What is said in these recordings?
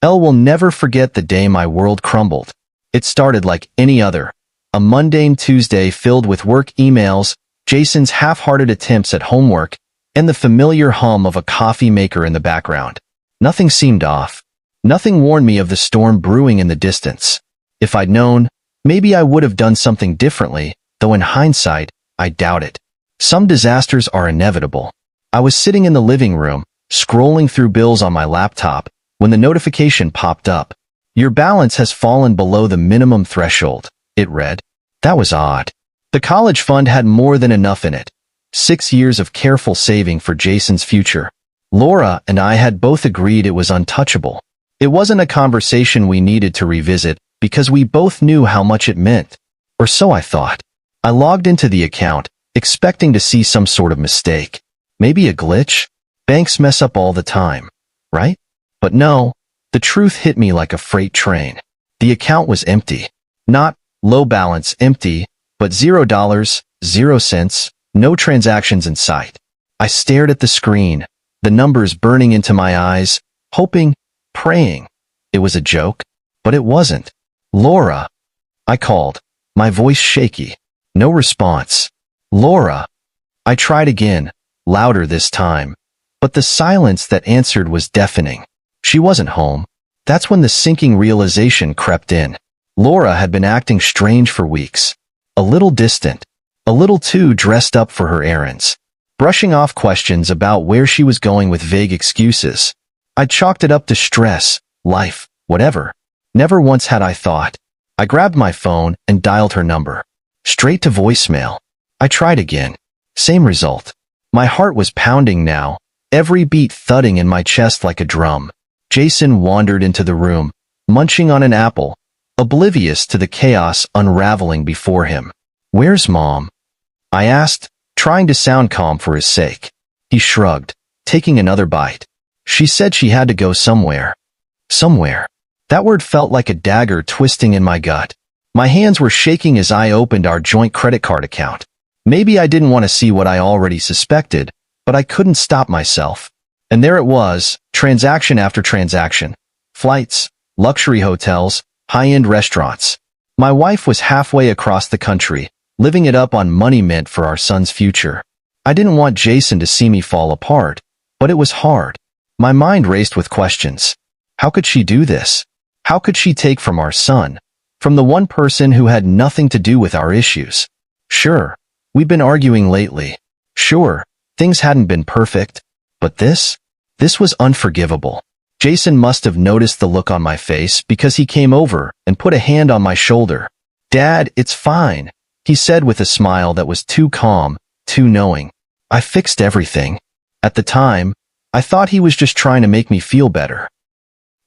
Elle will never forget the day my world crumbled. It started like any other. A mundane Tuesday filled with work emails, Jason's half-hearted attempts at homework, and the familiar hum of a coffee maker in the background. Nothing seemed off. Nothing warned me of the storm brewing in the distance. If I'd known, maybe I would have done something differently, though in hindsight, I doubt it. Some disasters are inevitable. I was sitting in the living room, scrolling through bills on my laptop, when the notification popped up. Your balance has fallen below the minimum threshold, it read. That was odd. The college fund had more than enough in it. 6 years of careful saving for Jason's future. Laura and I had both agreed it was untouchable. It wasn't a conversation we needed to revisit because we both knew how much it meant. Or so I thought. I logged into the account, expecting to see some sort of mistake. Maybe a glitch? Banks mess up all the time, right? But no, the truth hit me like a freight train. The account was empty. Not low balance empty, but $0, 0 cents, no transactions in sight. I stared at the screen, the numbers burning into my eyes, hoping, praying. It was a joke, but it wasn't. Laura. I called, my voice shaky. No response. Laura. I tried again, louder this time, but the silence that answered was deafening. She wasn't home. That's when the sinking realization crept in. Laura had been acting strange for weeks. A little distant. A little too dressed up for her errands. Brushing off questions about where she was going with vague excuses. I chalked it up to stress, life, whatever. Never once had I thought. I grabbed my phone and dialed her number. Straight to voicemail. I tried again. Same result. My heart was pounding now, every beat thudding in my chest like a drum. Jason wandered into the room, munching on an apple, oblivious to the chaos unraveling before him. Where's Mom? I asked, trying to sound calm for his sake. He shrugged, taking another bite. She said she had to go somewhere. Somewhere. That word felt like a dagger twisting in my gut. My hands were shaking as I opened our joint credit card account. Maybe I didn't want to see what I already suspected, but I couldn't stop myself. And there it was, transaction after transaction. Flights, luxury hotels, high-end restaurants. My wife was halfway across the country, living it up on money meant for our son's future. I didn't want Jason to see me fall apart, but it was hard. My mind raced with questions. How could she do this? How could she take from our son? From the one person who had nothing to do with our issues? Sure, we'd been arguing lately. Sure, things hadn't been perfect. But this was unforgivable. Jason must have noticed the look on my face because he came over and put a hand on my shoulder. Dad, it's fine, he said with a smile that was too calm, too knowing. I fixed everything. At the time, I thought he was just trying to make me feel better.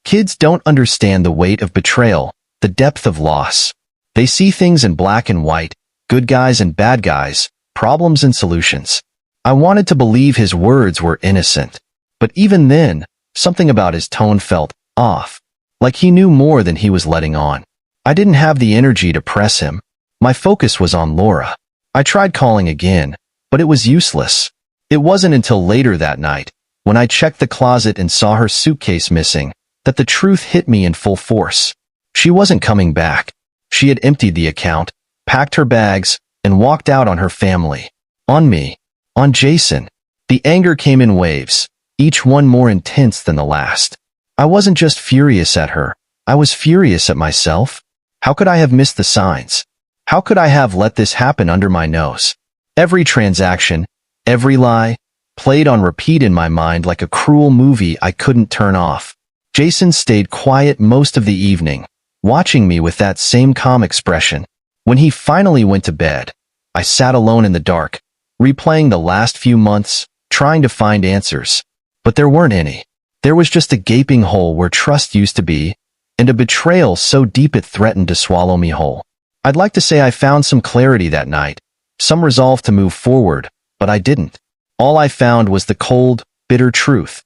Kids don't understand the weight of betrayal, the depth of loss. They see things in black and white, good guys and bad guys, problems and solutions. I wanted to believe his words were innocent. But even then, something about his tone felt off, like he knew more than he was letting on. I didn't have the energy to press him. My focus was on Laura. I tried calling again, but it was useless. It wasn't until later that night, when I checked the closet and saw her suitcase missing, that the truth hit me in full force. She wasn't coming back. She had emptied the account, packed her bags, and walked out on her family. On me. On Jason. The anger came in waves, each one more intense than the last. I wasn't just furious at her. I was furious at myself. How could I have missed the signs? How could I have let this happen under my nose? Every transaction, every lie, played on repeat in my mind like a cruel movie I couldn't turn off. Jason stayed quiet most of the evening, watching me with that same calm expression. When he finally went to bed, I sat alone in the dark, replaying the last few months, trying to find answers. But there weren't any. There was just a gaping hole where trust used to be, and a betrayal so deep it threatened to swallow me whole. I'd like to say I found some clarity that night, some resolve to move forward, but I didn't. All I found was the cold, bitter truth.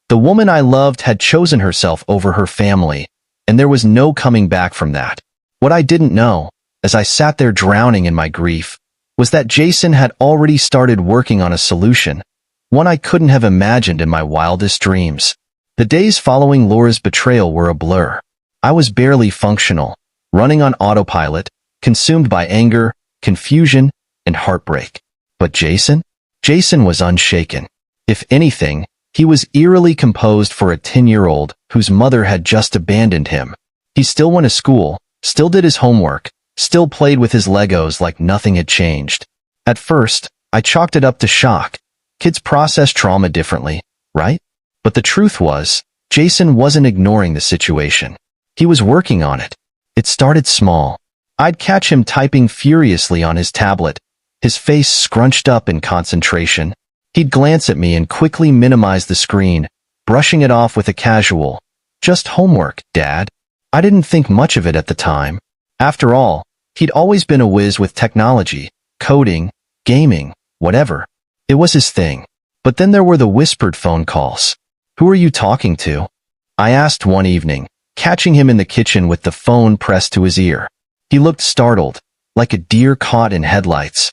The woman I loved had chosen herself over her family, and there was no coming back from that. What I didn't know, as I sat there drowning in my grief, was that Jason had already started working on a solution, one I couldn't have imagined in my wildest dreams. The days following Laura's betrayal were a blur. I was barely functional, running on autopilot, consumed by anger, confusion, and heartbreak. But Jason? Jason was unshaken. If anything, he was eerily composed for a 10-year-old whose mother had just abandoned him. He still went to school, still did his homework, still played with his Legos like nothing had changed. At first, I chalked it up to shock. Kids process trauma differently, right? But the truth was, Jason wasn't ignoring the situation. He was working on it. It started small. I'd catch him typing furiously on his tablet, his face scrunched up in concentration. He'd glance at me and quickly minimize the screen, brushing it off with a casual, "Just homework, Dad." I didn't think much of it at the time. After all, he'd always been a whiz with technology, coding, gaming, whatever. It was his thing. But then there were the whispered phone calls. "Who are you talking to?" I asked one evening, catching him in the kitchen with the phone pressed to his ear. He looked startled, like a deer caught in headlights.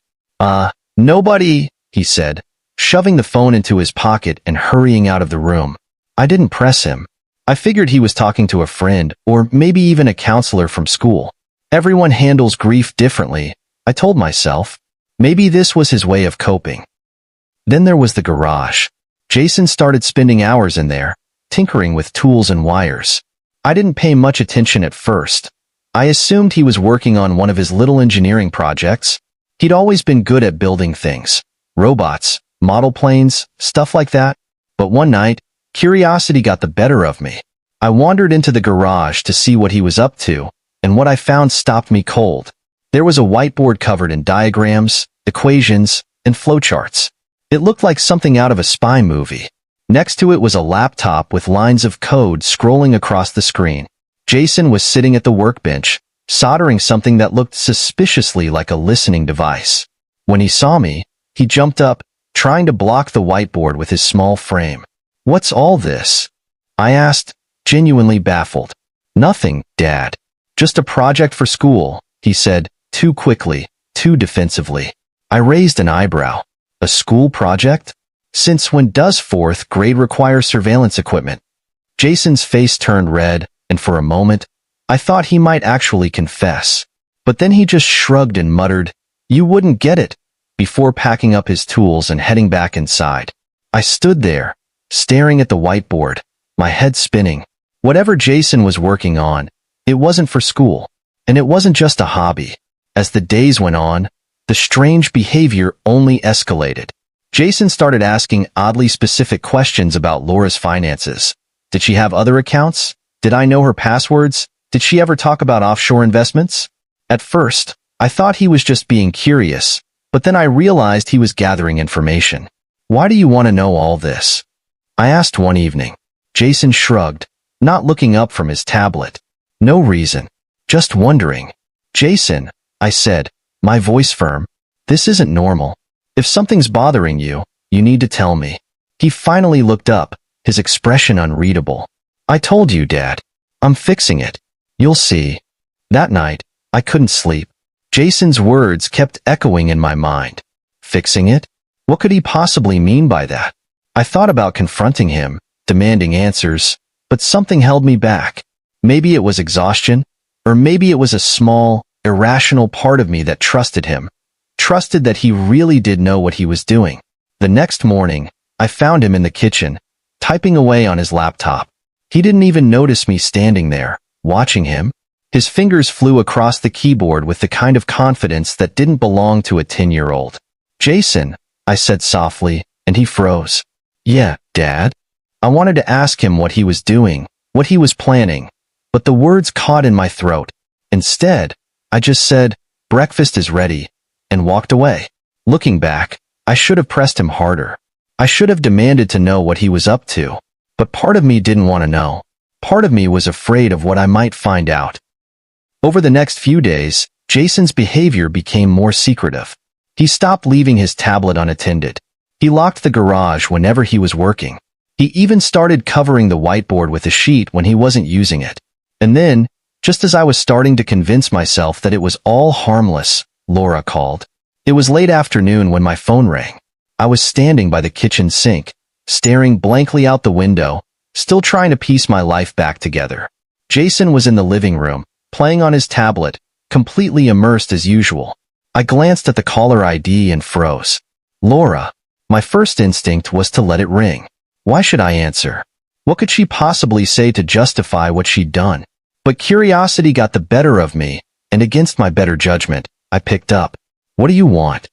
Nobody," he said, shoving the phone into his pocket and hurrying out of the room. I didn't press him. I figured he was talking to a friend, or maybe even a counselor from school. Everyone handles grief differently, I told myself. Maybe this was his way of coping. Then there was the garage. Jason started spending hours in there, tinkering with tools and wires. I didn't pay much attention at first. I assumed he was working on one of his little engineering projects. He'd always been good at building things. Robots, model planes, stuff like that. But one night, curiosity got the better of me. I wandered into the garage to see what he was up to, and what I found stopped me cold. There was a whiteboard covered in diagrams, equations, and flowcharts. It looked like something out of a spy movie. Next to it was a laptop with lines of code scrolling across the screen. Jason was sitting at the workbench, soldering something that looked suspiciously like a listening device. When he saw me, he jumped up, trying to block the whiteboard with his small frame. "What's all this?" I asked, genuinely baffled. "Nothing, Dad. Just a project for school," he said, too quickly, too defensively. I raised an eyebrow. "A school project? Since when does 4th grade require surveillance equipment?" Jason's face turned red, and for a moment, I thought he might actually confess. But then he just shrugged and muttered, "You wouldn't get it," before packing up his tools and heading back inside. I stood there, staring at the whiteboard, my head spinning. Whatever Jason was working on, it wasn't for school, and it wasn't just a hobby. As the days went on, the strange behavior only escalated. Jason started asking oddly specific questions about Laura's finances. Did she have other accounts? Did I know her passwords? Did she ever talk about offshore investments? At first, I thought he was just being curious, but then I realized he was gathering information. "Why do you want to know all this?" I asked one evening. Jason shrugged, not looking up from his tablet. "No reason. Just wondering." "Jason," I said, my voice firm, "this isn't normal. If something's bothering you, you need to tell me." He finally looked up, his expression unreadable. "I told you, Dad. I'm fixing it. You'll see." That night, I couldn't sleep. Jason's words kept echoing in my mind. Fixing it? What could he possibly mean by that? I thought about confronting him, demanding answers, but something held me back. Maybe it was exhaustion, or maybe it was a small, irrational part of me that trusted him, trusted that he really did know what he was doing. The next morning, I found him in the kitchen, typing away on his laptop. He didn't even notice me standing there, watching him. His fingers flew across the keyboard with the kind of confidence that didn't belong to a 10-year-old. "Jason," I said softly, and he froze. "Yeah, Dad?" I wanted to ask him what he was doing, what he was planning, but the words caught in my throat. Instead, I just said, "Breakfast is ready," and walked away. Looking back, I should have pressed him harder. I should have demanded to know what he was up to. But part of me didn't want to know. Part of me was afraid of what I might find out. Over the next few days, Jason's behavior became more secretive. He stopped leaving his tablet unattended. He locked the garage whenever he was working. He even started covering the whiteboard with a sheet when he wasn't using it. And then, just as I was starting to convince myself that it was all harmless, Laura called. It was late afternoon when my phone rang. I was standing by the kitchen sink, staring blankly out the window, still trying to piece my life back together. Jason was in the living room, playing on his tablet, completely immersed as usual. I glanced at the caller ID and froze. Laura. My first instinct was to let it ring. Why should I answer? What could she possibly say to justify what she'd done? But curiosity got the better of me, and against my better judgment, I picked up. What do you want?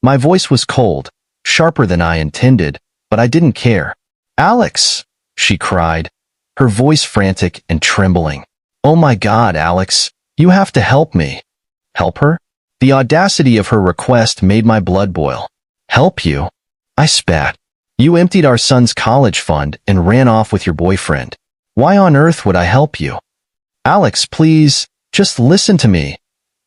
My voice was cold, sharper than I intended, but I didn't care. Alex, she cried, her voice frantic and trembling. Oh my God, Alex, you have to help me. Help her? The audacity of her request made my blood boil. Help you? I spat. You emptied our son's college fund and ran off with your boyfriend. Why on earth would I help you? Alex, please, just listen to me,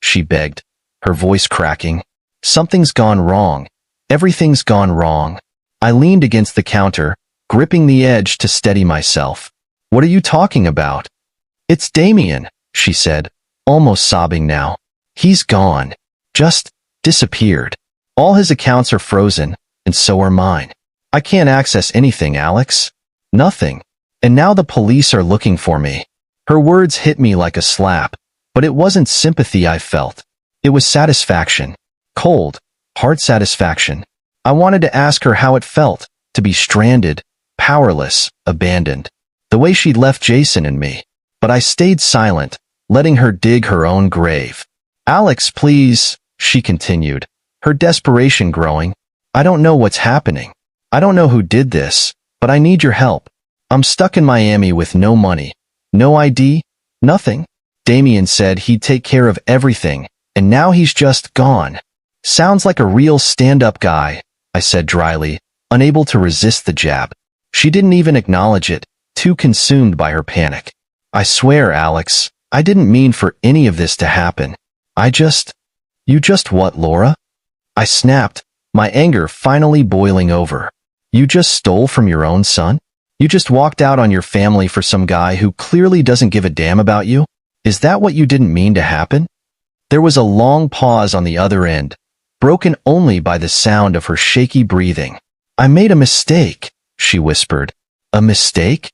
she begged, her voice cracking. Something's gone wrong. Everything's gone wrong. I leaned against the counter, gripping the edge to steady myself. What are you talking about? It's Damien, she said, almost sobbing now. He's gone. Just disappeared. All his accounts are frozen, and so are mine. I can't access anything, Alex. Nothing. And now the police are looking for me. Her words hit me like a slap, but it wasn't sympathy I felt. It was satisfaction. Cold, hard satisfaction. I wanted to ask her how it felt to be stranded, powerless, abandoned, the way she'd left Jason and me. But I stayed silent, letting her dig her own grave. Alex, please, she continued, her desperation growing. I don't know what's happening. I don't know who did this, but I need your help. I'm stuck in Miami with no money, no ID, nothing. Damien said he'd take care of everything, and now he's just gone. Sounds like a real stand-up guy, I said dryly, unable to resist the jab. She didn't even acknowledge it, too consumed by her panic. I swear, Alex, I didn't mean for any of this to happen. You just what, Laura? I snapped, my anger finally boiling over. You just stole from your own son? You just walked out on your family for some guy who clearly doesn't give a damn about you? Is that what you didn't mean to happen? There was a long pause on the other end, broken only by the sound of her shaky breathing. I made a mistake, she whispered. A mistake?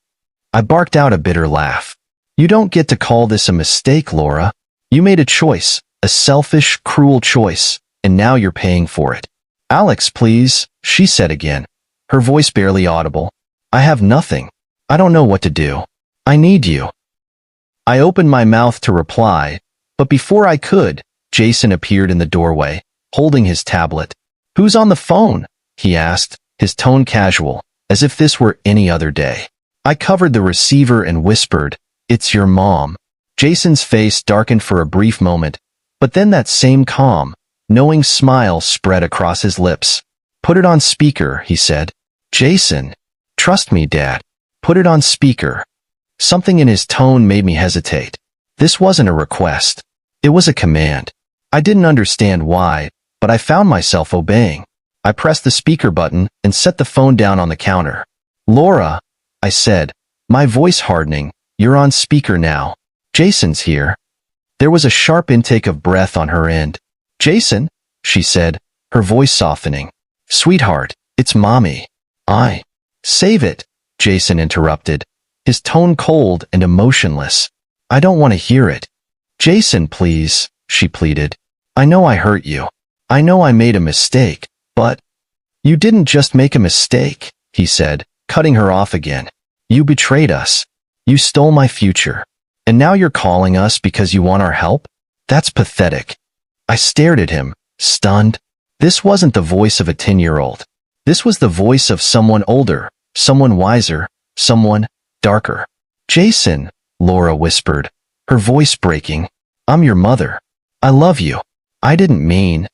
I barked out a bitter laugh. You don't get to call this a mistake, Laura. You made a choice, a selfish, cruel choice, and now you're paying for it. Alex, please, she said again, her voice barely audible. I have nothing. I don't know what to do. I need you. I opened my mouth to reply, but before I could, Jason appeared in the doorway, holding his tablet. Who's on the phone? He asked, his tone casual, as if this were any other day. I covered the receiver and whispered, It's your mom. Jason's face darkened for a brief moment, but then that same calm, knowing smile spread across his lips. Put it on speaker, he said. Jason. Trust me, Dad. Put it on speaker. Something in his tone made me hesitate. This wasn't a request. It was a command. I didn't understand why, but I found myself obeying. I pressed the speaker button and set the phone down on the counter. Laura, I said, my voice hardening, you're on speaker now. Jason's here. There was a sharp intake of breath on her end. Jason, she said, her voice softening. Sweetheart, it's Mommy. Save it, Jason interrupted, his tone cold and emotionless. I don't want to hear it. Jason, please, she pleaded. I know I hurt you. I know I made a mistake, but you didn't just make a mistake, he said, cutting her off again. You betrayed us. You stole my future. And now you're calling us because you want our help? That's pathetic. I stared at him, stunned. This wasn't the voice of a 10-year-old. This was the voice of someone older, someone wiser, someone darker. Jason, Laura whispered, her voice breaking. I'm your mother. I love you. I didn't mean.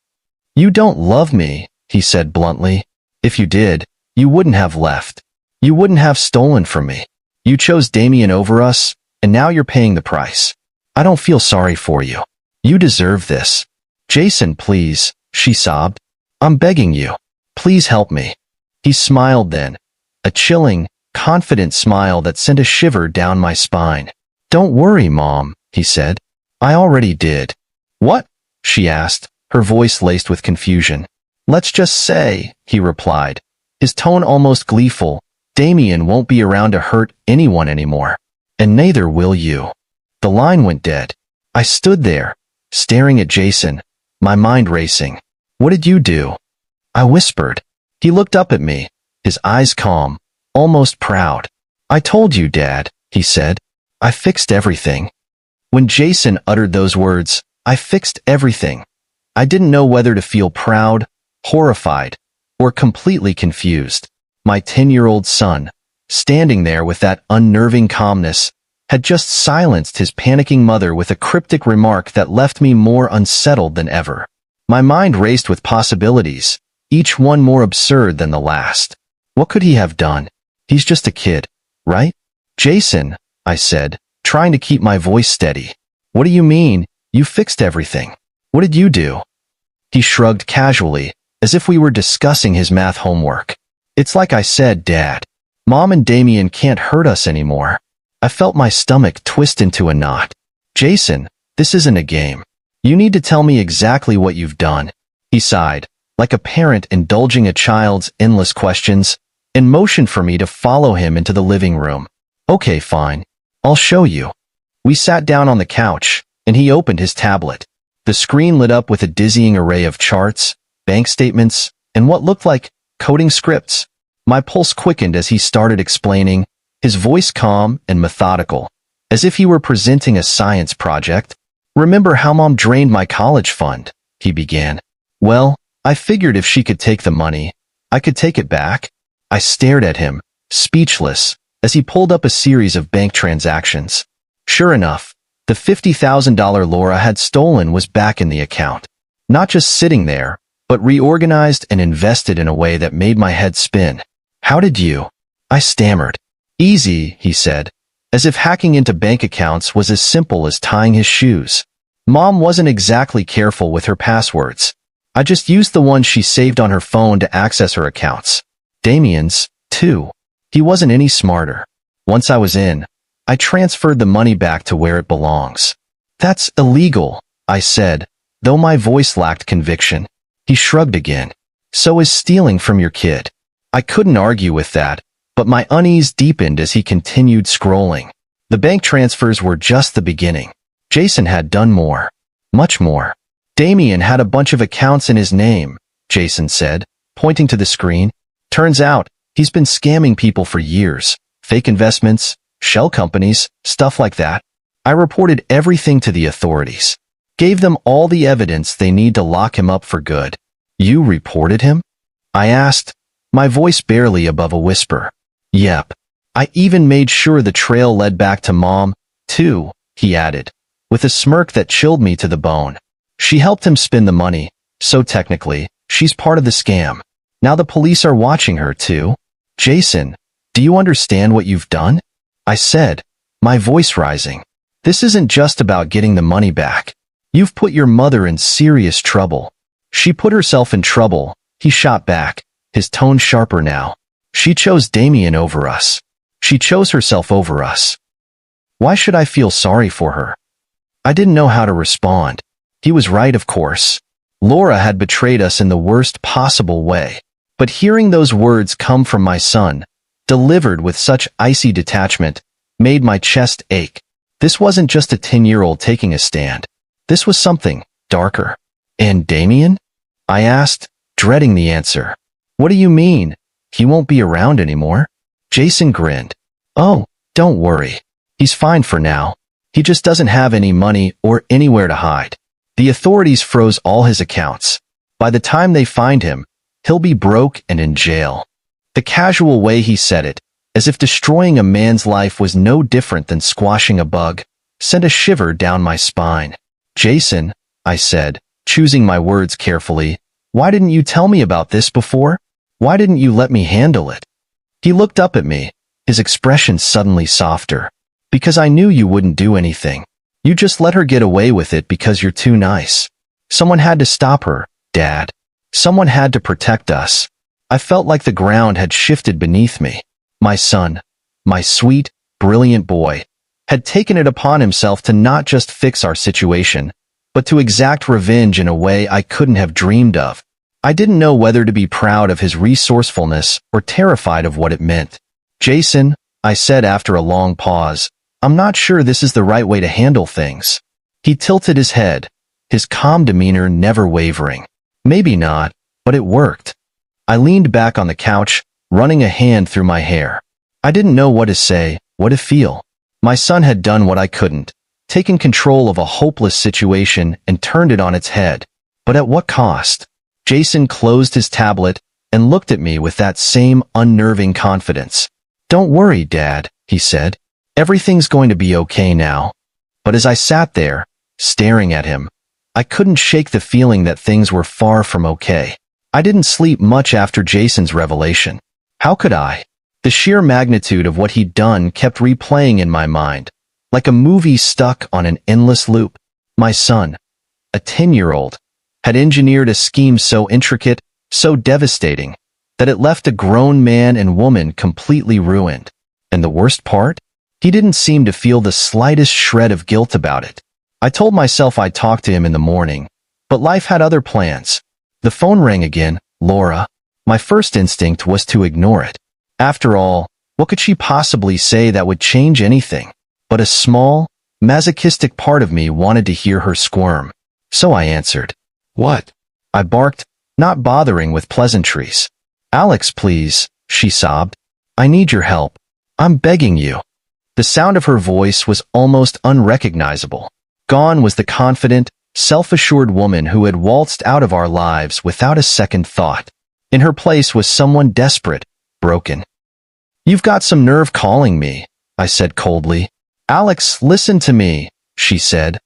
You don't love me, he said bluntly. If you did, you wouldn't have left. You wouldn't have stolen from me. You chose Damien over us, and now you're paying the price. I don't feel sorry for you. You deserve this. Jason, please, she sobbed. I'm begging you. Please help me. He smiled then, a chilling, confident smile that sent a shiver down my spine. Don't worry, Mom, he said. I already did. What? She asked, her voice laced with confusion. Let's just say, he replied, his tone almost gleeful, Damien won't be around to hurt anyone anymore. And neither will you. The line went dead. I stood there, staring at Jason, my mind racing. What did you do? I whispered. He looked up at me, his eyes calm, almost proud. I told you, Dad, he said. I fixed everything. When Jason uttered those words, I fixed everything. I didn't know whether to feel proud, horrified, or completely confused. My 10-year-old son, standing there with that unnerving calmness, had just silenced his panicking mother with a cryptic remark that left me more unsettled than ever. My mind raced with possibilities, each one more absurd than the last. What could he have done? He's just a kid, right? Jason, I said, trying to keep my voice steady. What do you mean? You fixed everything. What did you do? He shrugged casually, as if we were discussing his math homework. It's like I said, Dad. Mom and Damien can't hurt us anymore. I felt my stomach twist into a knot. Jason, this isn't a game. You need to tell me exactly what you've done. He sighed, like a parent indulging a child's endless questions, and motioned for me to follow him into the living room. Okay, fine. I'll show you. We sat down on the couch, and he opened his tablet. The screen lit up with a dizzying array of charts, bank statements, and what looked like coding scripts. My pulse quickened as he started explaining, his voice calm and methodical, as if he were presenting a science project. Remember how Mom drained my college fund? He began. Well, I figured if she could take the money, I could take it back. I stared at him, speechless, as he pulled up a series of bank transactions. Sure enough, the $50,000 Laura had stolen was back in the account. Not just sitting there, but reorganized and invested in a way that made my head spin. How did you? I stammered. Easy, he said, as if hacking into bank accounts was as simple as tying his shoes. Mom wasn't exactly careful with her passwords. I just used the ones she saved on her phone to access her accounts. Damien's, too. He wasn't any smarter. Once I was in, I transferred the money back to where it belongs. That's illegal, I said, though my voice lacked conviction. He shrugged again. So is stealing from your kid. I couldn't argue with that, but my unease deepened as he continued scrolling. The bank transfers were just the beginning. Jason had done more. Much more. Damien had a bunch of accounts in his name, Jason said, pointing to the screen. Turns out, he's been scamming people for years. Fake investments, shell companies, stuff like that. I reported everything to the authorities. Gave them all the evidence they need to lock him up for good. You reported him? I asked, my voice barely above a whisper. Yep. I even made sure the trail led back to Mom, too, he added, with a smirk that chilled me to the bone. She helped him spend the money, so technically, she's part of the scam. Now the police are watching her, too. Jason, do you understand what you've done? I said, my voice rising. This isn't just about getting the money back. You've put your mother in serious trouble. She put herself in trouble, he shot back, his tone sharper now. She chose Damien over us. She chose herself over us. Why should I feel sorry for her? I didn't know how to respond. He was right, of course. Laura had betrayed us in the worst possible way. But hearing those words come from my son, delivered with such icy detachment, made my chest ache. This wasn't just a 10-year-old taking a stand. This was something darker. And Damien? I asked, dreading the answer. What do you mean? He won't be around anymore? Jason grinned. Oh, don't worry. He's fine for now. He just doesn't have any money or anywhere to hide. The authorities froze all his accounts. By the time they find him, he'll be broke and in jail. The casual way he said it, as if destroying a man's life was no different than squashing a bug, sent a shiver down my spine. Jason, I said, choosing my words carefully, why didn't you tell me about this before? Why didn't you let me handle it? He looked up at me, his expression suddenly softer. Because I knew you wouldn't do anything. You just let her get away with it because you're too nice. Someone had to stop her, Dad. Someone had to protect us. I felt like the ground had shifted beneath me. My son, my sweet, brilliant boy, had taken it upon himself to not just fix our situation, but to exact revenge in a way I couldn't have dreamed of. I didn't know whether to be proud of his resourcefulness or terrified of what it meant. Jason, I said after a long pause, I'm not sure this is the right way to handle things. He tilted his head, his calm demeanor never wavering. Maybe not, but it worked. I leaned back on the couch, running a hand through my hair. I didn't know what to say, what to feel. My son had done what I couldn't, taken control of a hopeless situation and turned it on its head. But at what cost? Jason closed his tablet and looked at me with that same unnerving confidence. Don't worry, Dad, he said. Everything's going to be okay now. But as I sat there, staring at him, I couldn't shake the feeling that things were far from okay. I didn't sleep much after Jason's revelation. How could I? The sheer magnitude of what he'd done kept replaying in my mind, like a movie stuck on an endless loop. My son, a 10-year-old, had engineered a scheme so intricate, so devastating, that it left a grown man and woman completely ruined. And the worst part? He didn't seem to feel the slightest shred of guilt about it. I told myself I'd talk to him in the morning, but life had other plans. The phone rang again. Laura. My first instinct was to ignore it. After all, what could she possibly say that would change anything? But a small, masochistic part of me wanted to hear her squirm. So I answered. What? I barked, not bothering with pleasantries. Alex, please, she sobbed. I need your help. I'm begging you. The sound of her voice was almost unrecognizable. Gone was the confident, self-assured woman who had waltzed out of our lives without a second thought. In her place was someone desperate, broken. You've got some nerve calling me, I said coldly. Alex, listen to me, she said,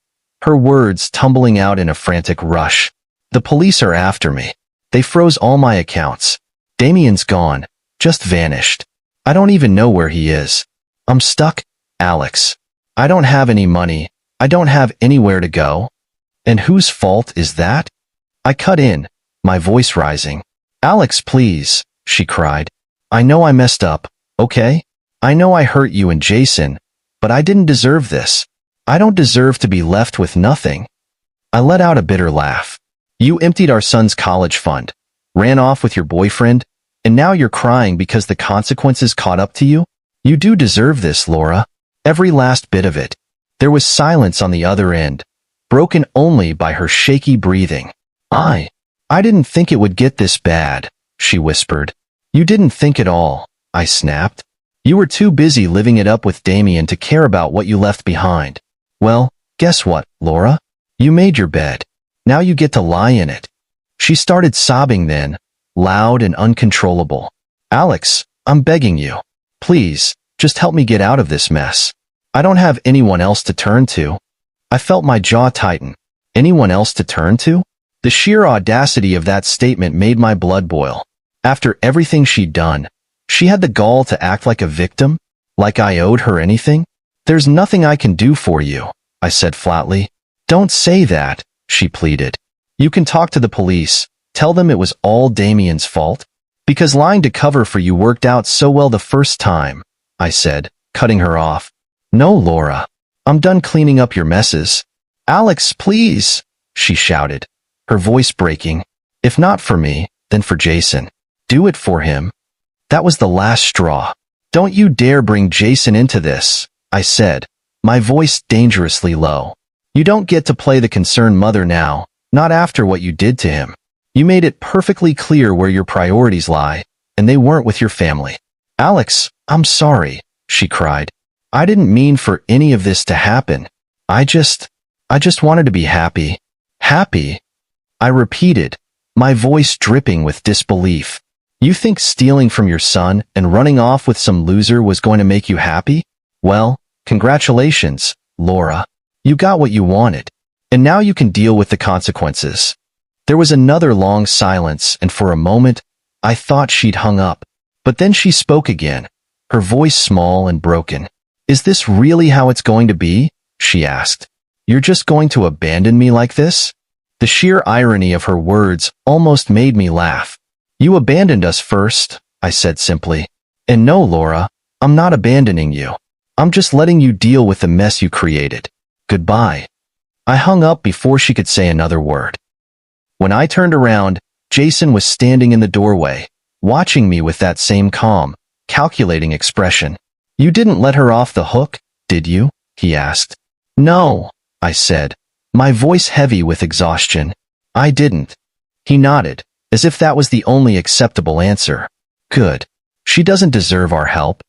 her words tumbling out in a frantic rush. The police are after me. They froze all my accounts. Damien's gone, just vanished. I don't even know where he is. I'm stuck, Alex. I don't have any money. I don't have anywhere to go. And whose fault is that? I cut in, my voice rising. Alex, please, she cried. I know I messed up, okay? I know I hurt you and Jason, but I didn't deserve this. I don't deserve to be left with nothing. I let out a bitter laugh. You emptied our son's college fund, ran off with your boyfriend, and now you're crying because the consequences caught up to you? You do deserve this, Laura. Every last bit of it. There was silence on the other end, broken only by her shaky breathing. I didn't think it would get this bad, she whispered. You didn't think at all, I snapped. You were too busy living it up with Damien to care about what you left behind. Well, guess what, Laura? You made your bed. Now you get to lie in it. She started sobbing then, loud and uncontrollable. Alex, I'm begging you. Please, just help me get out of this mess. I don't have anyone else to turn to. I felt my jaw tighten. Anyone else to turn to? The sheer audacity of that statement made my blood boil. After everything she'd done, she had the gall to act like a victim, like I owed her anything. There's nothing I can do for you, I said flatly. Don't say that, she pleaded. You can talk to the police, tell them it was all Damien's fault. Because lying to cover for you worked out so well the first time, I said, cutting her off. No, Laura. I'm done cleaning up your messes. Alex, please, she shouted, her voice breaking. If not for me, then for Jason. Do it for him. That was the last straw. Don't you dare bring Jason into this, I said, my voice dangerously low. You don't get to play the concerned mother now, not after what you did to him. You made it perfectly clear where your priorities lie, and they weren't with your family. Alex, I'm sorry, she cried. I didn't mean for any of this to happen. I just wanted to be happy. Happy? I repeated, my voice dripping with disbelief. You think stealing from your son and running off with some loser was going to make you happy? Well, congratulations, Laura. You got what you wanted, and now you can deal with the consequences. There was another long silence, and for a moment, I thought she'd hung up. But then she spoke again, her voice small and broken. Is this really how it's going to be? She asked. You're just going to abandon me like this? The sheer irony of her words almost made me laugh. You abandoned us first, I said simply. And no, Laura, I'm not abandoning you. I'm just letting you deal with the mess you created. Goodbye. I hung up before she could say another word. When I turned around, Jason was standing in the doorway, watching me with that same calm, calculating expression. "You didn't let her off the hook, did you?" he asked. "No," I said, my voice heavy with exhaustion. "I didn't." He nodded, as if that was the only acceptable answer. "Good. She doesn't deserve our help."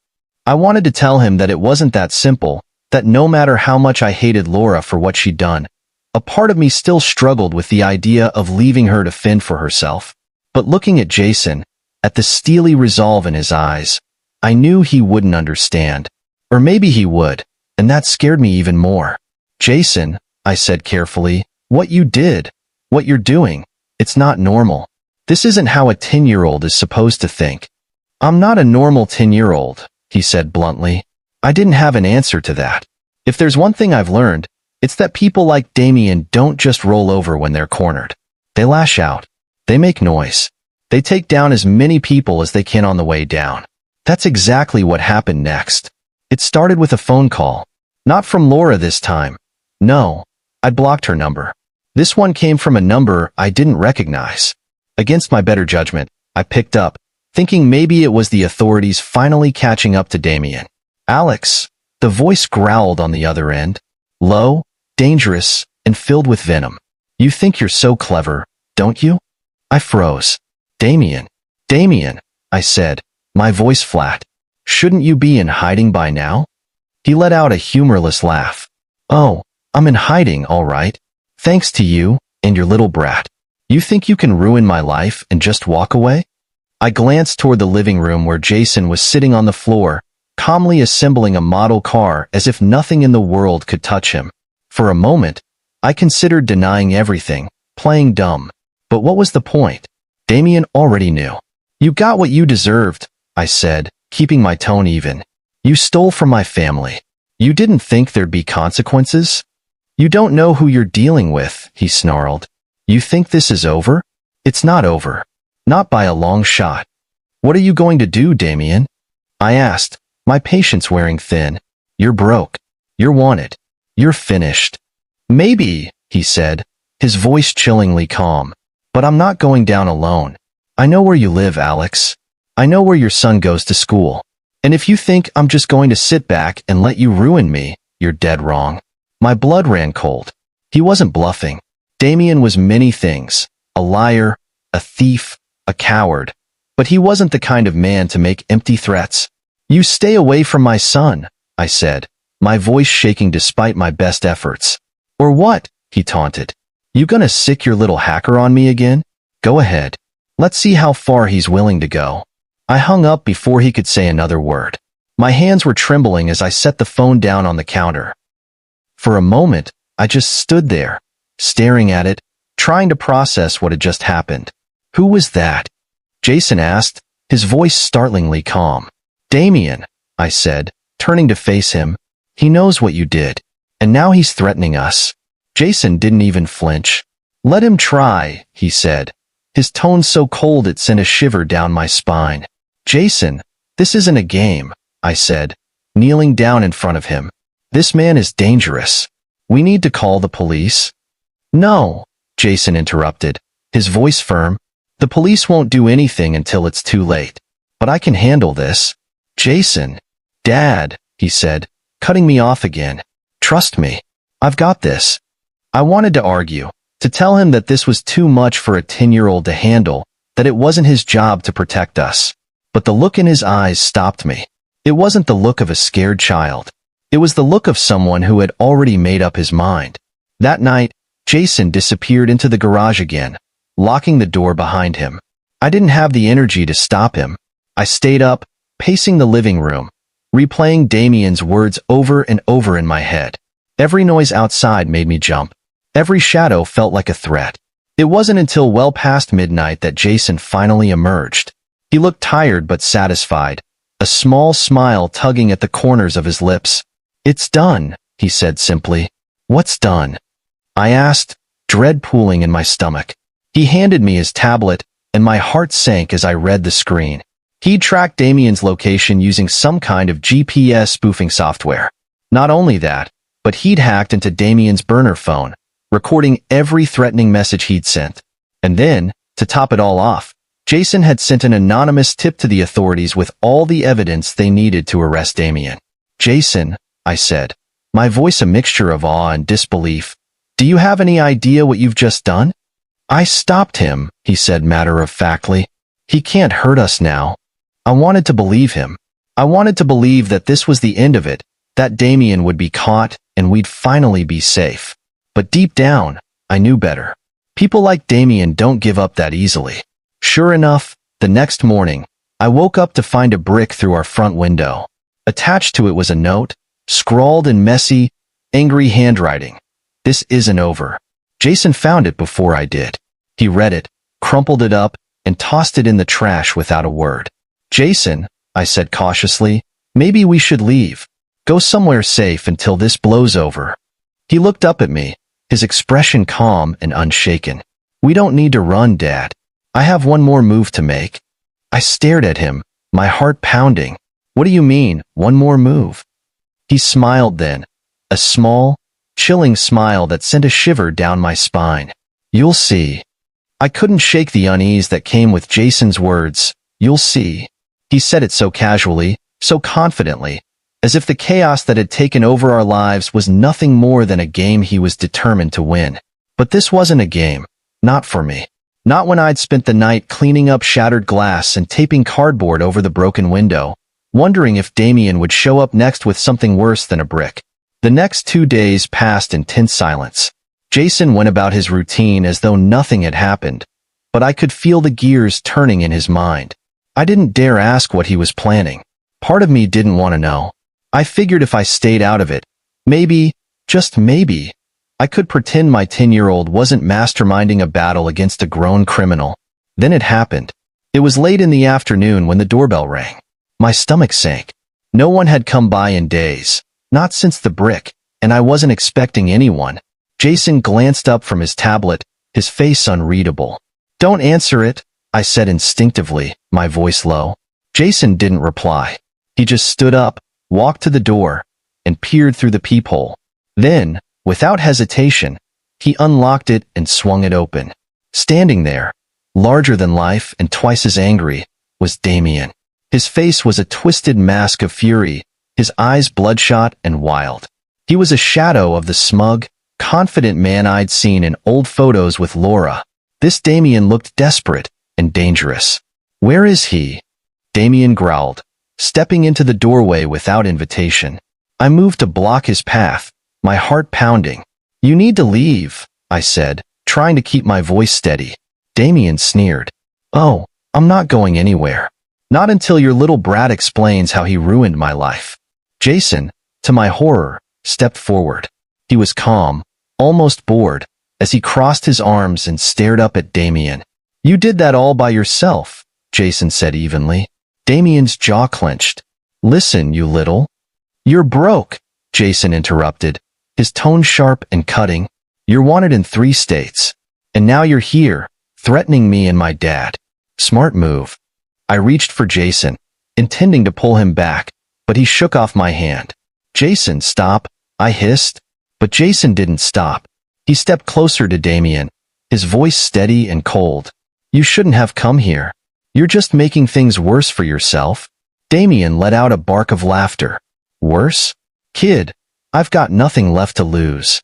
I wanted to tell him that it wasn't that simple, that no matter how much I hated Laura for what she'd done, a part of me still struggled with the idea of leaving her to fend for herself. But looking at Jason, at the steely resolve in his eyes, I knew he wouldn't understand. Or maybe he would, and that scared me even more. "Jason," I said carefully, "what you did, what you're doing, it's not normal. This isn't how a 10-year-old is supposed to think." "I'm not a normal 10-year-old, he said bluntly. I didn't have an answer to that. If there's one thing I've learned, it's that people like Damien don't just roll over when they're cornered. They lash out. They make noise. They take down as many people as they can on the way down. That's exactly what happened next. It started with a phone call. Not from Laura this time. No, I'd blocked her number. This one came from a number I didn't recognize. Against my better judgment, I picked up, thinking maybe it was the authorities finally catching up to Damien. "Alex," the voice growled on the other end. Low, dangerous, and filled with venom. "You think you're so clever, don't you?" I froze. "Damien. Damien," I said, my voice flat. "Shouldn't you be in hiding by now?" He let out a humorless laugh. "Oh, I'm in hiding, all right. Thanks to you and your little brat. You think you can ruin my life and just walk away?" I glanced toward the living room where Jason was sitting on the floor, calmly assembling a model car as if nothing in the world could touch him. For a moment, I considered denying everything, playing dumb. But what was the point? Damien already knew. "You got what you deserved," I said, keeping my tone even. "You stole from my family. You didn't think there'd be consequences?" "You don't know who you're dealing with," he snarled. "You think this is over? It's not over. Not by a long shot." "What are you going to do, Damien?" I asked, my patience wearing thin. "You're broke. You're wanted. You're finished." "Maybe," he said, his voice chillingly calm. "But I'm not going down alone. I know where you live, Alex. I know where your son goes to school. And if you think I'm just going to sit back and let you ruin me, you're dead wrong." My blood ran cold. He wasn't bluffing. Damien was many things. A liar, a thief, a coward. But he wasn't the kind of man to make empty threats. "You stay away from my son," I said, my voice shaking despite my best efforts. "Or what?" he taunted. "You gonna sick your little hacker on me again? Go ahead. Let's see how far he's willing to go." I hung up before he could say another word. My hands were trembling as I set the phone down on the counter. For a moment, I just stood there, staring at it, trying to process what had just happened. "Who was that?" Jason asked, his voice startlingly calm. "Damien," I said, turning to face him. "He knows what you did, and now he's threatening us." Jason didn't even flinch. "Let him try," he said, his tone so cold it sent a shiver down my spine. "Jason, this isn't a game," I said, kneeling down in front of him. "This man is dangerous. We need to call the police." "No," Jason interrupted, his voice firm. "The police won't do anything until it's too late. But I can handle this." "Jason." "Dad," he said, cutting me off again. "Trust me. I've got this." I wanted to argue, to tell him that this was too much for a 10-year-old to handle, that it wasn't his job to protect us. But the look in his eyes stopped me. It wasn't the look of a scared child. It was the look of someone who had already made up his mind. That night, Jason disappeared into the garage again, locking the door behind him. I didn't have the energy to stop him. I stayed up, pacing the living room, replaying Damien's words over and over in my head. Every noise outside made me jump. Every shadow felt like a threat. It wasn't until well past midnight that Jason finally emerged. He looked tired but satisfied, a small smile tugging at the corners of his lips. "It's done," he said simply. "What's done?" I asked, dread pooling in my stomach. He handed me his tablet, and my heart sank as I read the screen. He'd tracked Damien's location using some kind of GPS spoofing software. Not only that, but he'd hacked into Damien's burner phone, recording every threatening message he'd sent. And then, to top it all off, Jason had sent an anonymous tip to the authorities with all the evidence they needed to arrest Damien. "Jason," I said, my voice a mixture of awe and disbelief, "do you have any idea what you've just done?" "I stopped him," he said matter-of-factly. "He can't hurt us now." I wanted to believe him. I wanted to believe that this was the end of it, that Damien would be caught and we'd finally be safe. But deep down, I knew better. People like Damien don't give up that easily. Sure enough, the next morning, I woke up to find a brick through our front window. Attached to it was a note, scrawled in messy, angry handwriting. "This isn't over." Jason found it before I did. He read it, crumpled it up, and tossed it in the trash without a word. "Jason," I said cautiously, "maybe we should leave. Go somewhere safe until this blows over." He looked up at me, his expression calm and unshaken. "We don't need to run, Dad. I have one more move to make." I stared at him, my heart pounding. "What do you mean, one more move?" He smiled then, a small, chilling smile that sent a shiver down my spine. "You'll see." I couldn't shake the unease that came with Jason's words. "You'll see." He said it so casually, so confidently, as if the chaos that had taken over our lives was nothing more than a game he was determined to win. But this wasn't a game. Not for me. Not when I'd spent the night cleaning up shattered glass and taping cardboard over the broken window, wondering if Damien would show up next with something worse than a brick. The next 2 days passed in tense silence. Jason went about his routine as though nothing had happened, but I could feel the gears turning in his mind. I didn't dare ask what he was planning. Part of me didn't want to know. I figured if I stayed out of it, maybe, just maybe, I could pretend my 10-year-old wasn't masterminding a battle against a grown criminal. Then it happened. It was late in the afternoon when the doorbell rang. My stomach sank. No one had come by in days, not since the brick, and I wasn't expecting anyone. Jason glanced up from his tablet, his face unreadable. "Don't answer it," I said instinctively, my voice low. Jason didn't reply. He just stood up, walked to the door, and peered through the peephole. Then, without hesitation, he unlocked it and swung it open. Standing there, larger than life and twice as angry, was Damien. His face was a twisted mask of fury, his eyes bloodshot and wild. He was a shadow of the smug, confident man I'd seen in old photos with Laura. This Damien looked desperate and dangerous. "Where is he?" Damien growled, stepping into the doorway without invitation. I moved to block his path, my heart pounding. "You need to leave," I said, trying to keep my voice steady. Damien sneered. "Oh, I'm not going anywhere. Not until your little brat explains how he ruined my life." Jason, to my horror, stepped forward. He was calm, almost bored, as he crossed his arms and stared up at Damien. "You did that all by yourself," Jason said evenly. Damien's jaw clenched. "Listen, you little—" "You're broke," Jason interrupted, his tone sharp and cutting. "You're wanted in 3 states. And now you're here, threatening me and my dad. Smart move." I reached for Jason, intending to pull him back, but he shook off my hand. "Jason, stop," I hissed. But Jason didn't stop. He stepped closer to Damien, his voice steady and cold. "You shouldn't have come here. You're just making things worse for yourself." Damien let out a bark of laughter. "Worse? Kid, I've got nothing left to lose."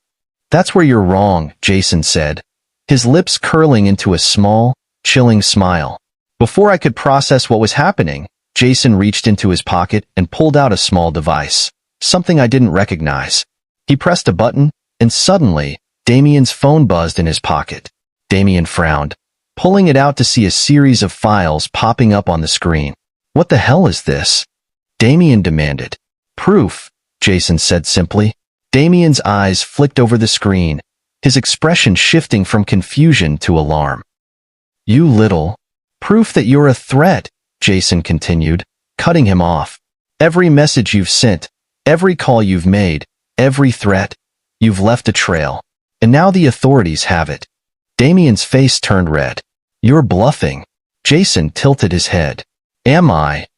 "That's where you're wrong," Jason said, his lips curling into a small, chilling smile. Before I could process what was happening, Jason reached into his pocket and pulled out a small device, something I didn't recognize. He pressed a button, and suddenly, Damien's phone buzzed in his pocket. Damien frowned, pulling it out to see a series of files popping up on the screen. "What the hell is this?" Damien demanded. "Proof," Jason said simply. Damien's eyes flicked over the screen, his expression shifting from confusion to alarm. "You little—" "Proof that you're a threat," Jason continued, cutting him off. "Every message you've sent, every call you've made, every threat, you've left a trail. And now the authorities have it." Damien's face turned red. "You're bluffing." Jason tilted his head. "Am I?"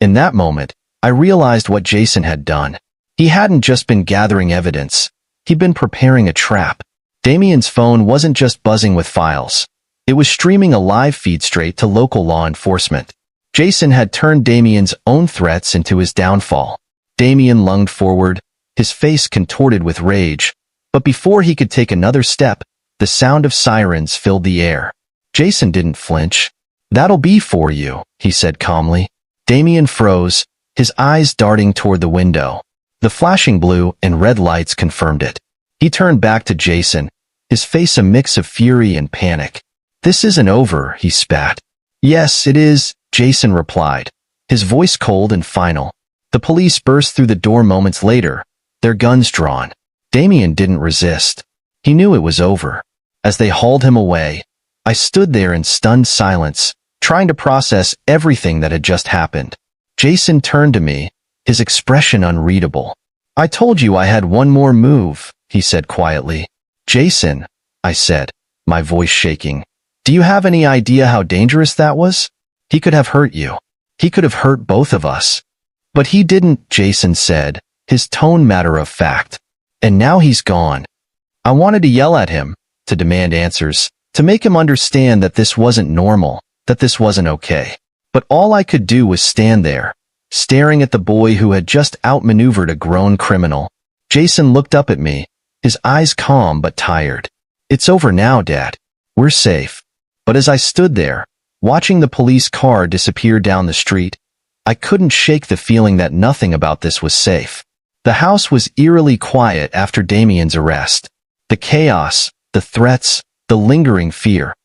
In that moment, I realized what Jason had done. He hadn't just been gathering evidence. He'd been preparing a trap. Damien's phone wasn't just buzzing with files. It was streaming a live feed straight to local law enforcement. Jason had turned Damien's own threats into his downfall. Damien lunged forward, his face contorted with rage. But before he could take another step, the sound of sirens filled the air. Jason didn't flinch. "That'll be for you," he said calmly. Damien froze, his eyes darting toward the window. The flashing blue and red lights confirmed it. He turned back to Jason, his face a mix of fury and panic. "This isn't over," he spat. "Yes, it is," Jason replied, his voice cold and final. The police burst through the door moments later, their guns drawn. Damien didn't resist. He knew it was over. As they hauled him away, I stood there in stunned silence, trying to process everything that had just happened. Jason turned to me, his expression unreadable. "I told you I had one more move," he said quietly. "Jason," I said, my voice shaking, "do you have any idea how dangerous that was? He could have hurt you. He could have hurt both of us." "But he didn't," Jason said, his tone matter of fact. "And now he's gone." I wanted to yell at him, to demand answers, to make him understand that this wasn't normal, that this wasn't okay. But all I could do was stand there, staring at the boy who had just outmaneuvered a grown criminal. Jason looked up at me, his eyes calm but tired. "It's over now, Dad. We're safe." But as I stood there, watching the police car disappear down the street, I couldn't shake the feeling that nothing about this was safe. The house was eerily quiet after Damien's arrest. The chaos, the threats, the lingering fear.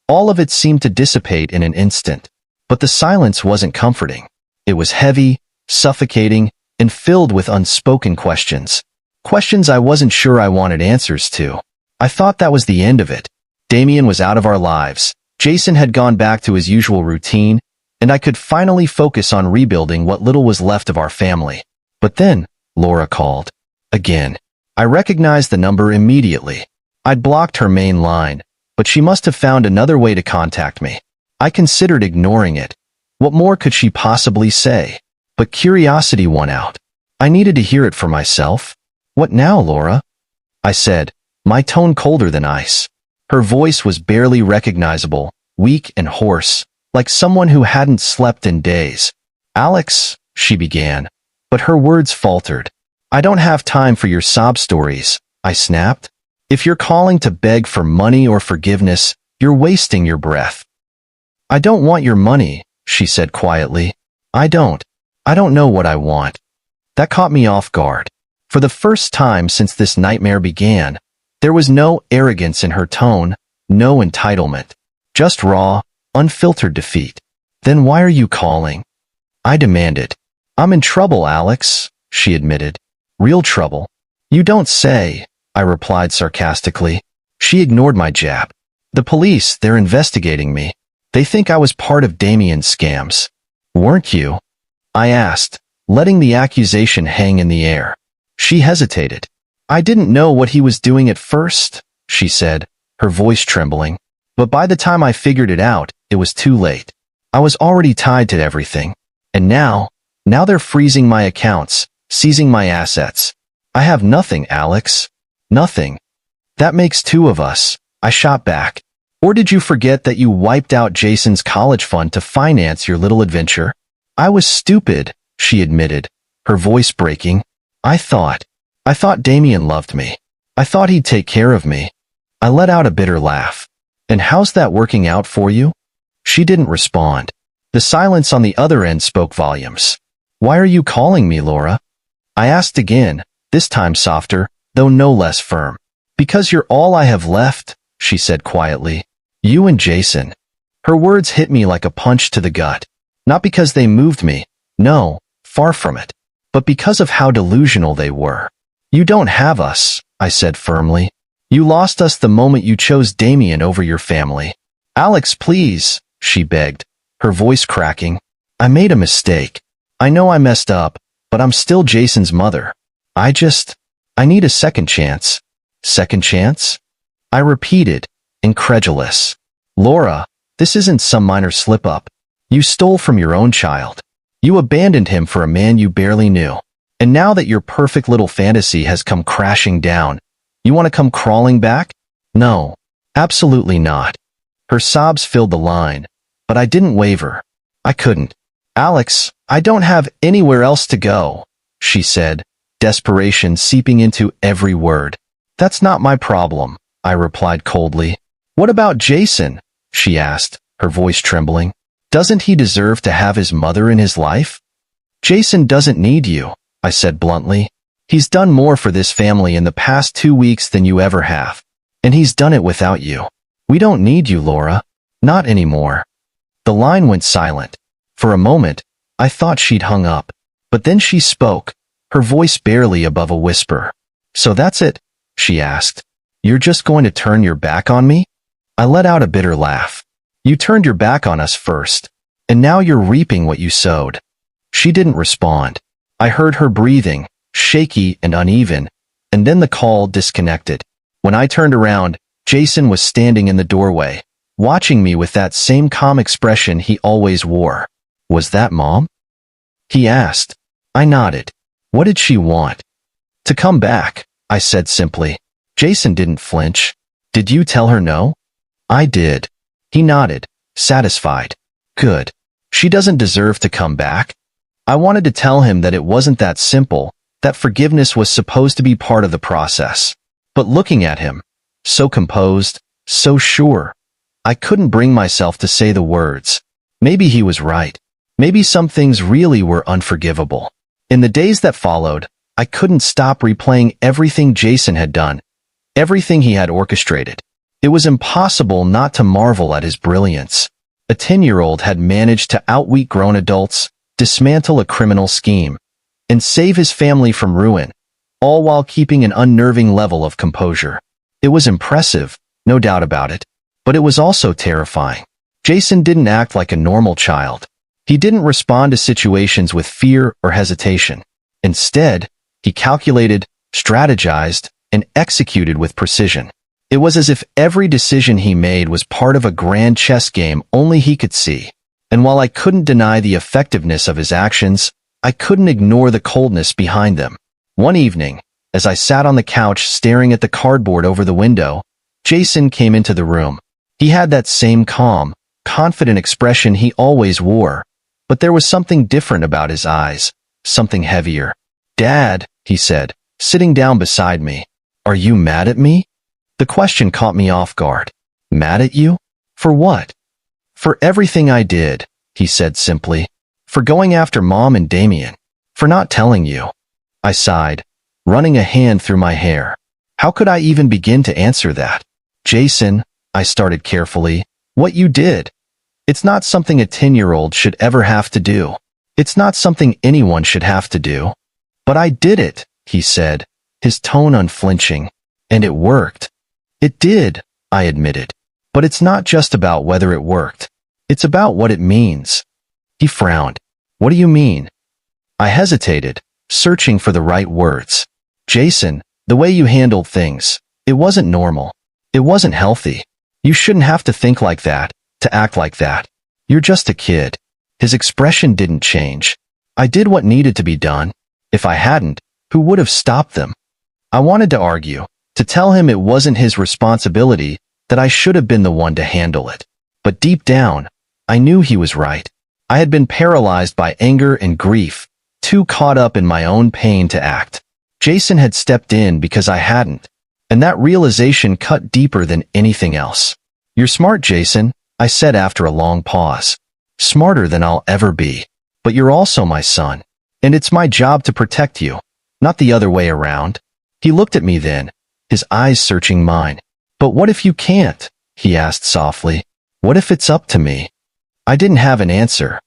All of it seemed to dissipate in an instant. But the silence wasn't comforting. It was heavy, suffocating, and filled with unspoken questions. Questions I wasn't sure I wanted answers to. I thought that was the end of it. Damien was out of our lives. Jason had gone back to his usual routine, and I could finally focus on rebuilding what little was left of our family. But then, Laura called. Again. I recognized the number immediately. I'd blocked her main line, but she must have found another way to contact me. I considered ignoring it. What more could she possibly say? But curiosity won out. I needed to hear it for myself. "What now, Laura?" I said, my tone colder than ice. Her voice was barely recognizable, weak and hoarse, like someone who hadn't slept in days. "Alex," she began, but her words faltered. "I don't have time for your sob stories," I snapped. "If you're calling to beg for money or forgiveness, you're wasting your breath." "I don't want your money," she said quietly. I don't know what I want." That caught me off guard. For the first time since this nightmare began, there was no arrogance in her tone, no entitlement. Just raw, unfiltered defeat. "Then why are you calling?" I demanded. "I'm in trouble, Alex," she admitted. "Real trouble." "You don't say," I replied sarcastically. She ignored my jab. "The police, they're investigating me. They think I was part of Damien's scams." "Weren't you?" I asked, letting the accusation hang in the air. She hesitated. "I didn't know what he was doing at first," she said, her voice trembling. "But by the time I figured it out, it was too late. I was already tied to everything. And now they're freezing my accounts, seizing my assets. I have nothing, Alex. Nothing." "That makes two of us," I shot back. "Or did you forget that you wiped out Jason's college fund to finance your little adventure?" "I was stupid," she admitted, her voice breaking. I thought Damien loved me. I thought he'd take care of me." I let out a bitter laugh. "And how's that working out for you?" She didn't respond. The silence on the other end spoke volumes. "Why are you calling me, Laura?" I asked again, this time softer, though no less firm. "Because you're all I have left," she said quietly. "You and Jason." Her words hit me like a punch to the gut. Not because they moved me. No, far from it. But because of how delusional they were. "You don't have us," I said firmly. "You lost us the moment you chose Damien over your family." "Alex, please," she begged, her voice cracking. "I made a mistake. I know I messed up, but I'm still Jason's mother. I need a second chance." "Second chance?" I repeated, incredulous. "Laura, this isn't some minor slip-up. You stole from your own child. You abandoned him for a man you barely knew. And now that your perfect little fantasy has come crashing down, you want to come crawling back? No, absolutely not." Her sobs filled the line, but I didn't waver. I couldn't. "Alex, I don't have anywhere else to go," she said, desperation seeping into every word. "That's not my problem," I replied coldly. "What about Jason?" she asked, her voice trembling. "Doesn't he deserve to have his mother in his life?" "Jason doesn't need you," I said bluntly. "He's done more for this family in the past 2 weeks than you ever have. And he's done it without you. We don't need you, Laura. Not anymore." The line went silent. For a moment, I thought she'd hung up. But then she spoke, her voice barely above a whisper. "So that's it?" she asked. "You're just going to turn your back on me?" I let out a bitter laugh. "You turned your back on us first, and now you're reaping what you sowed." She didn't respond. I heard her breathing, shaky and uneven, and then the call disconnected. When I turned around, Jason was standing in the doorway, watching me with that same calm expression he always wore. "Was that Mom?" he asked. I nodded. What did she want? "To come back," I said simply. Jason didn't flinch. "Did you tell her no?" "I did." He nodded, satisfied. "Good. She doesn't deserve to come back." I wanted to tell him that it wasn't that simple, that forgiveness was supposed to be part of the process. But looking at him, so composed, so sure, I couldn't bring myself to say the words. Maybe he was right. Maybe some things really were unforgivable. In the days that followed, I couldn't stop replaying everything Jason had done, everything he had orchestrated. It was impossible not to marvel at his brilliance. A 10-year-old had managed to outwit grown adults, dismantle a criminal scheme, and save his family from ruin, all while keeping an unnerving level of composure. It was impressive, no doubt about it, but it was also terrifying. Jason didn't act like a normal child. He didn't respond to situations with fear or hesitation. Instead, he calculated, strategized, and executed with precision. It was as if every decision he made was part of a grand chess game only he could see. And while I couldn't deny the effectiveness of his actions, I couldn't ignore the coldness behind them. One evening, as I sat on the couch staring at the cardboard over the window, Jason came into the room. He had that same calm, confident expression he always wore, but there was something different about his eyes, something heavier. "Dad," he said, sitting down beside me, "are you mad at me?" The question caught me off guard. "Mad at you? For what?" "For everything I did," he said simply. "For going after Mom and Damien. For not telling you." I sighed, running a hand through my hair. How could I even begin to answer that? "Jason," I started carefully, "what you did. It's not something a 10-year-old should ever have to do. It's not something anyone should have to do." "But I did it," he said, his tone unflinching. "And it worked." "It did," I admitted. "But it's not just about whether it worked. It's about what it means." He frowned. "What do you mean?" I hesitated, searching for the right words. "Jason, the way you handled things, it wasn't normal. It wasn't healthy. You shouldn't have to think like that, to act like that. You're just a kid." His expression didn't change. "I did what needed to be done. If I hadn't, who would have stopped them?" I wanted to argue, to tell him it wasn't his responsibility, that I should have been the one to handle it. But deep down, I knew he was right. I had been paralyzed by anger and grief, too caught up in my own pain to act. Jason had stepped in because I hadn't, and that realization cut deeper than anything else. "You're smart, Jason," I said after a long pause. "Smarter than I'll ever be. But you're also my son, and it's my job to protect you, not the other way around." He looked at me then, his eyes searching mine. "But what if you can't?" he asked softly. "What if it's up to me?" I didn't have an answer.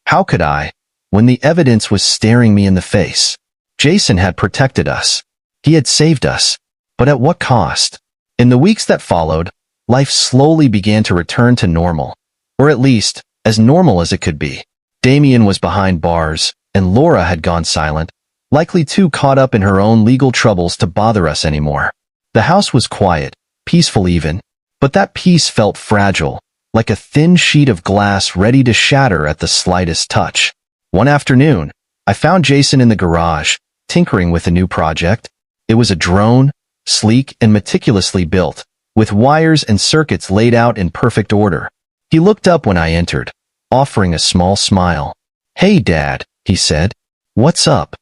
How could I, when the evidence was staring me in the face? Jason had protected us. He had saved us. But at what cost? In the weeks that followed, life slowly began to return to normal, or at least, as normal as it could be. Damien was behind bars, and Laura had gone silent, likely too caught up in her own legal troubles to bother us anymore. The house was quiet, peaceful even, but that peace felt fragile, like a thin sheet of glass ready to shatter at the slightest touch. One afternoon, I found Jason in the garage, tinkering with a new project. It was a drone, sleek and meticulously built, with wires and circuits laid out in perfect order. He looked up when I entered, offering a small smile. "Hey, Dad," he said. "What's up?"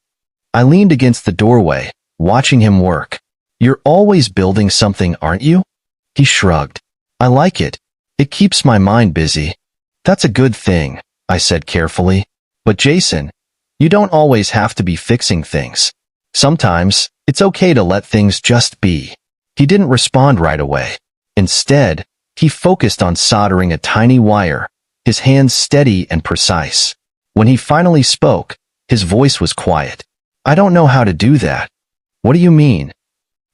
I leaned against the doorway, watching him work. "You're always building something, aren't you?" He shrugged. "I like it. It keeps my mind busy." "That's a good thing," I said carefully. "But Jason, you don't always have to be fixing things. Sometimes, it's okay to let things just be." He didn't respond right away. Instead, he focused on soldering a tiny wire, his hands steady and precise. When he finally spoke, his voice was quiet. "I don't know how to do that." "What do you mean?"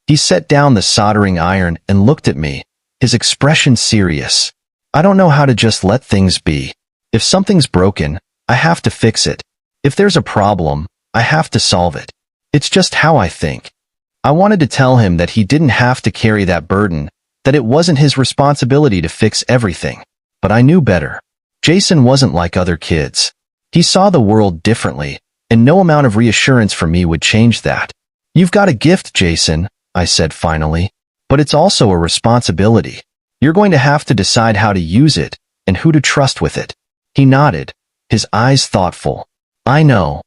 He set down the soldering iron and looked at me, his expression serious. "I don't know how to just let things be. If something's broken, I have to fix it. If there's a problem, I have to solve it. It's just how I think." I wanted to tell him that he didn't have to carry that burden, that it wasn't his responsibility to fix everything. But I knew better. Jason wasn't like other kids. He saw the world differently, and no amount of reassurance from me would change that. "You've got a gift, Jason," I said finally, "but it's also a responsibility. You're going to have to decide how to use it and who to trust with it." He nodded, his eyes thoughtful. "I know."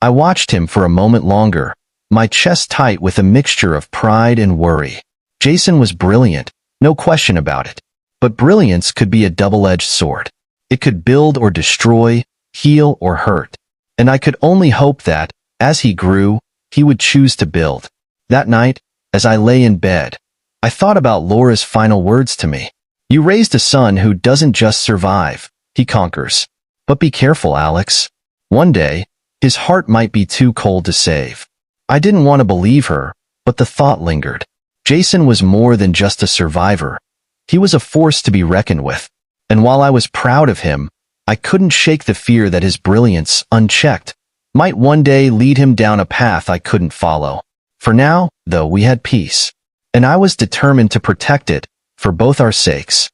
I watched him for a moment longer, my chest tight with a mixture of pride and worry. Jason was brilliant, no question about it. But brilliance could be a double-edged sword. It could build or destroy, heal or hurt. And I could only hope that, as he grew, he would choose to build. That night, as I lay in bed, I thought about Laura's final words to me. "You raised a son who doesn't just survive, he conquers. But be careful, Alex. One day, his heart might be too cold to save." I didn't want to believe her, but the thought lingered. Jason was more than just a survivor. He was a force to be reckoned with. And while I was proud of him, I couldn't shake the fear that his brilliance, unchecked, might one day lead him down a path I couldn't follow. For now, though, we had peace. And I was determined to protect it, for both our sakes.